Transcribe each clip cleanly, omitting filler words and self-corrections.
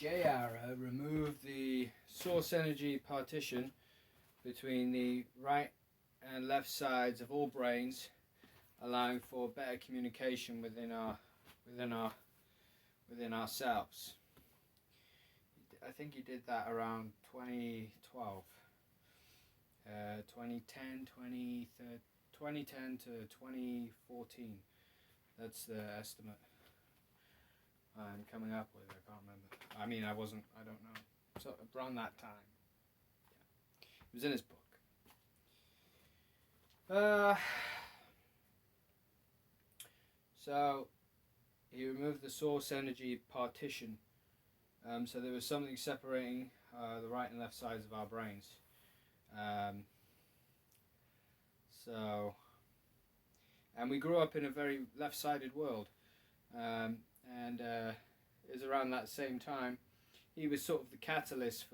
J-Ara removed the source energy partition between the right and left sides of all brains, allowing for better communication within ourselves. I think he did that around 2012, 2010 to 2014. That's the estimate I'm coming up with. I can't remember. I mean, I don't know. So around that time. Yeah. It was in his book. So he removed the source energy partition. So there was something separating the right and left sides of our brains. And we grew up in a very left-sided world. And it was around that same time. He was sort of the catalyst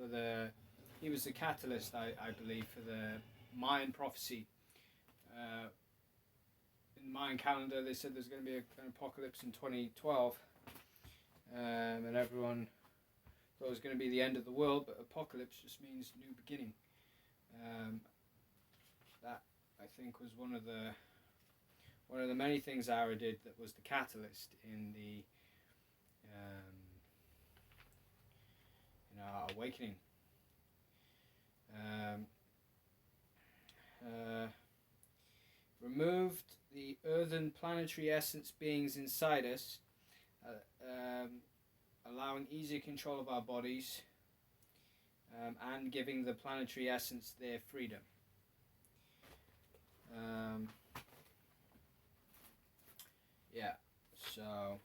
he was the catalyst, I believe, for the Mayan prophecy. In the Mayan calendar, they said there's going to be an apocalypse in 2012. And everyone thought it was going to be the end of the world, but apocalypse just means new beginning. That, I think, was one of the many things Ara did that was the catalyst in our awakening. Removed the earthen planetary essence beings inside us, allowing easier control of our bodies, and giving the planetary essence their freedom. So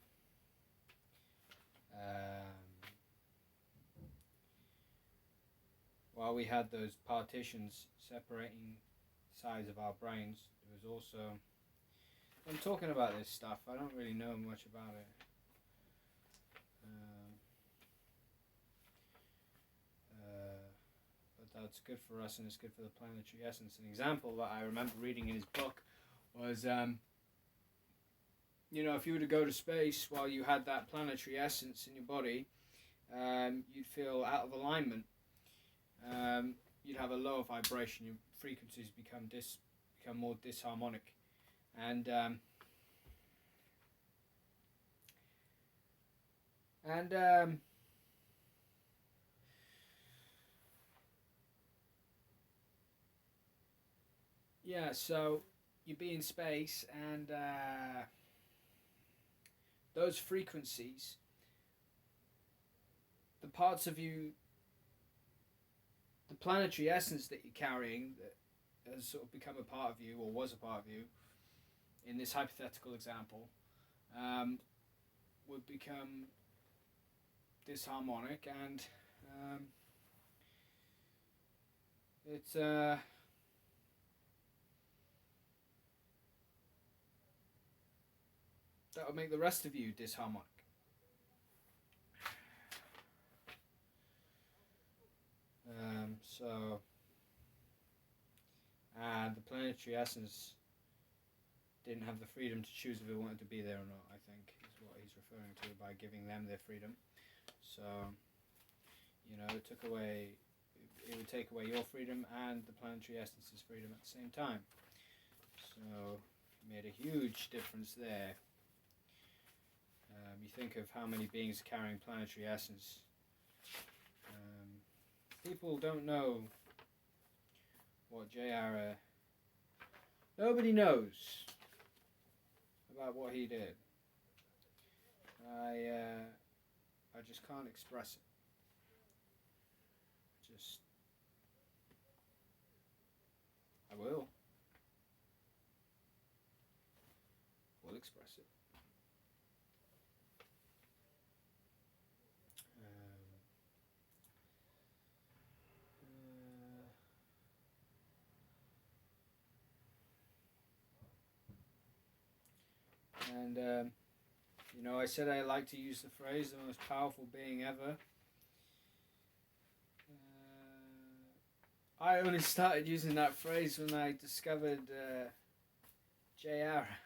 while we had those partitions separating sides of our brains, there was also, I'm talking about this stuff, I don't really know much about it. But that's good for us, and it's good for the planetary essence. An example that I remember reading in his book was, if you were to go to space while you had that planetary essence in your body, you'd feel out of alignment. You'd have a lower vibration. Your frequencies become more disharmonic, and so you'd be in space, and those frequencies, the parts of you, the planetary essence that you're carrying that has sort of become a part of you, or was a part of you, in this hypothetical example, would become disharmonic, and that would make the rest of you disharmonic. And the planetary essence didn't have the freedom to choose if it wanted to be there or not, I think, is what he's referring to by giving them their freedom. So, it would take away your freedom and the planetary essence's freedom at the same time. So, it made a huge difference there. You think of how many beings are carrying planetary essence. People don't know what J-Ara... Nobody knows about what he did. I just can't express it. I will. We'll express it. And I said I like to use the phrase, the most powerful being ever. I only started using that phrase when I discovered J-Ara.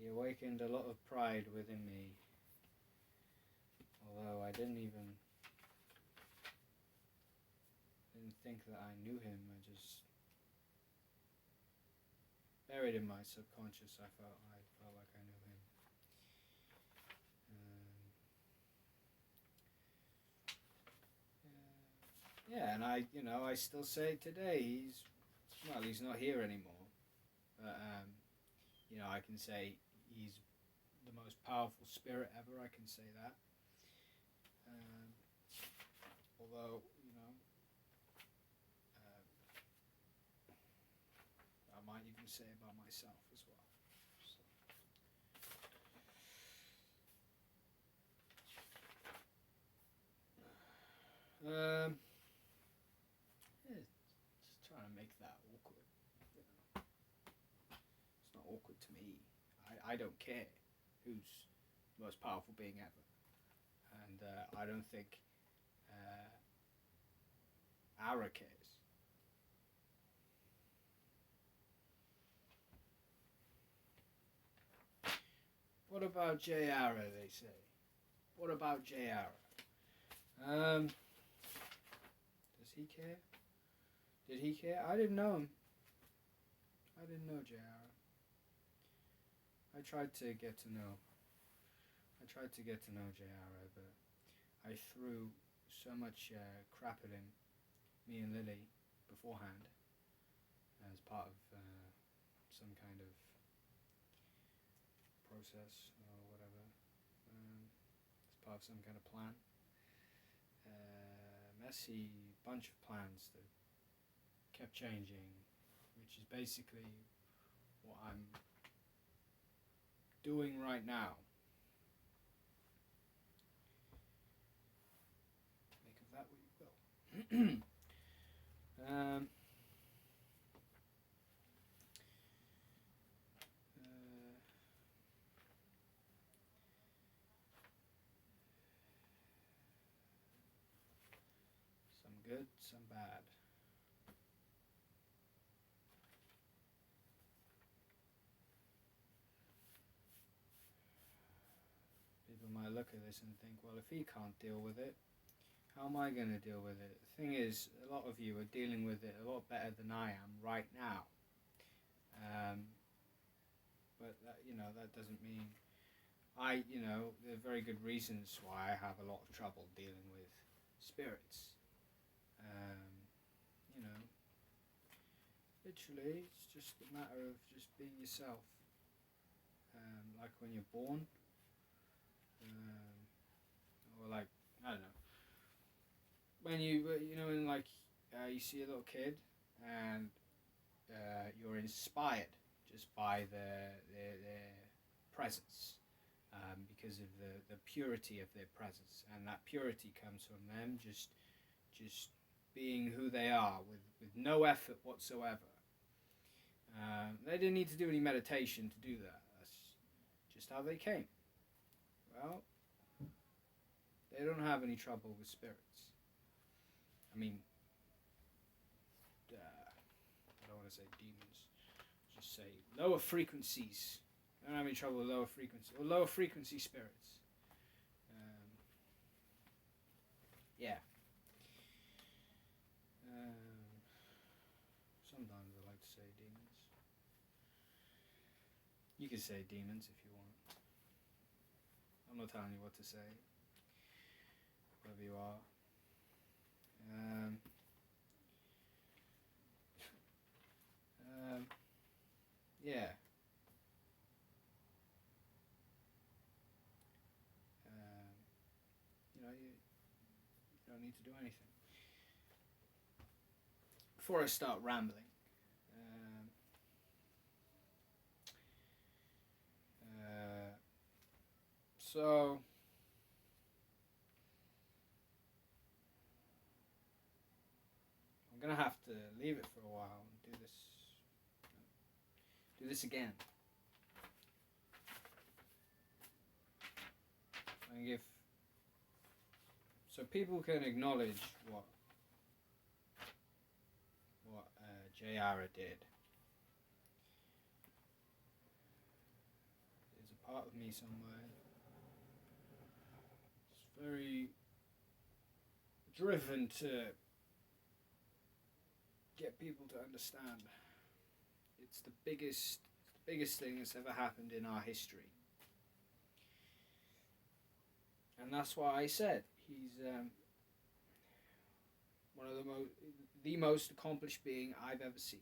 He awakened a lot of pride within me, although I didn't think that I knew him. I just buried in my subconscious. I felt like I knew him. Yeah, and I still say today he's not here anymore, but I can say he's the most powerful spirit ever. I can say that. Although I might even say about myself as well. So. Yeah, just trying to make that awkward. It's not awkward to me. I don't care who's the most powerful being ever, and I don't think Ara cares. What about J. Ara? They say. What about J. Ara? Does he care? Did he care? I didn't know him. I didn't know J. Ara. I tried to get to know J. Ara, but I threw so much crap at him, me and Lily, beforehand, as part of some kind of process or whatever, as part of some kind of plan. Messy bunch of plans that kept changing, which is basically what I'm doing right now. Make of that what you will. Some good, some bad. People might look at this and think, well, if he can't deal with it, how am I going to deal with it? The thing is, a lot of you are dealing with it a lot better than I am right now. But that doesn't mean there are very good reasons why I have a lot of trouble dealing with spirits. Literally, it's just a matter of just being yourself. Like when you're born, or like, I don't know, when you you see a little kid and you're inspired just by their presence, because of the purity of their presence, and that purity comes from them just being who they are with no effort whatsoever. They didn't need to do any meditation to do that. That's just how they came. Well, they don't have any trouble with spirits. I mean, I don't want to say demons. Just say lower frequencies. They don't have any trouble with lower frequency spirits. Yeah. Sometimes I like to say demons. You can say demons if you want. I'm not telling you what to say. Whoever you are. Yeah. You don't need to do anything. Before I start rambling, so I'm gonna have to leave it for a while and do this again. And give so people can acknowledge what J. Ara did. part of me somewhere. It's very driven to get people to understand. It's the biggest thing that's ever happened in our history. And that's why I said he's one of the most accomplished being I've ever seen.